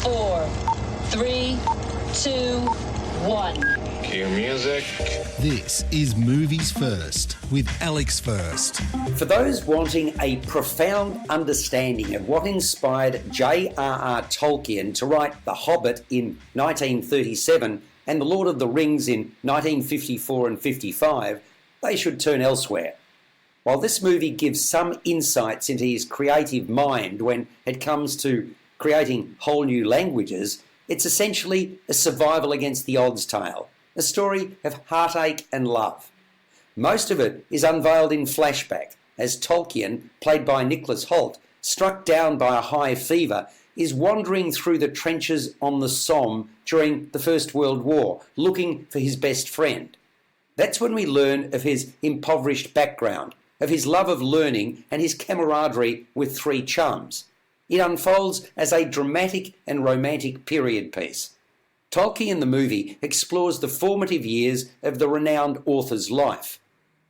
4, 3, 2, 1. Cue music. This is Movies First with Alex First. For those wanting a profound understanding of what inspired J.R.R. Tolkien to write The Hobbit in 1937 and The Lord of the Rings in 1954 and 55, they should turn elsewhere. While this movie gives some insights into his creative mind when it comes to creating whole new languages, it's essentially a survival against the odds tale, a story of heartache and love. Most of it is unveiled in flashback, as Tolkien, played by Nicholas Hoult, struck down by a high fever, is wandering through the trenches on the Somme during the First World War, looking for his best friend. That's when we learn of his impoverished background, of his love of learning and his camaraderie with three chums. It unfolds as a dramatic and romantic period piece. Tolkien the movie explores the formative years of the renowned author's life.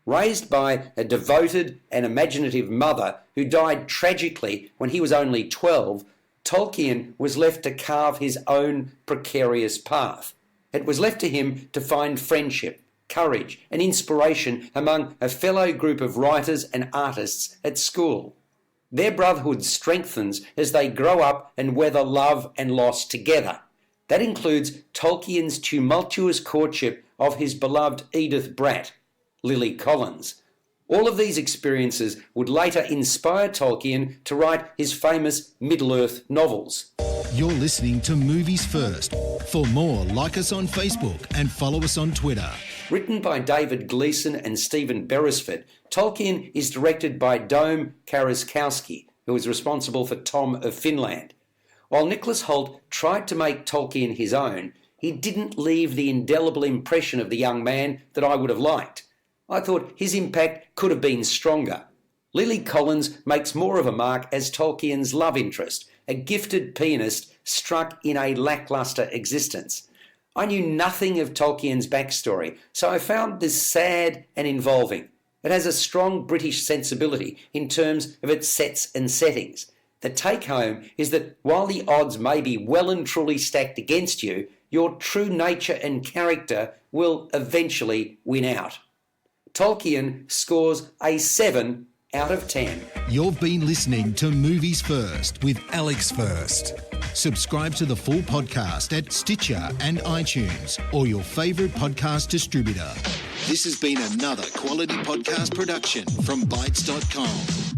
Raised by a devoted and imaginative mother who died tragically when he was only 12, Tolkien was left to carve his own precarious path. It was left to him to find friendship, courage and inspiration among a fellow group of writers and artists at school. Their brotherhood strengthens as they grow up and weather love and loss together. That includes Tolkien's tumultuous courtship of his beloved Edith Bratt, Lily Collins. All of these experiences would later inspire Tolkien to write his famous Middle-earth novels. You're listening to Movies First. For more, like us on Facebook and follow us on Twitter. Written by David Gleeson and Stephen Beresford, Tolkien is directed by Dome Karukoski, who is responsible for Tom of Finland. While Nicholas Hoult tried to make Tolkien his own, he didn't leave the indelible impression of the young man that I would have liked. I thought his impact could have been stronger. Lily Collins makes more of a mark as Tolkien's love interest, a gifted pianist struck in a lacklustre existence. I knew nothing of Tolkien's backstory, so I found this sad and involving. It has a strong British sensibility in terms of its sets and settings. The take-home is that while the odds may be well and truly stacked against you, your true nature and character will eventually win out. Tolkien scores a 7 out of 10. You've been listening to Movies First with Alex First. Subscribe to the full podcast at Stitcher and iTunes or your favourite podcast distributor. This has been another quality podcast production from Bytes.com.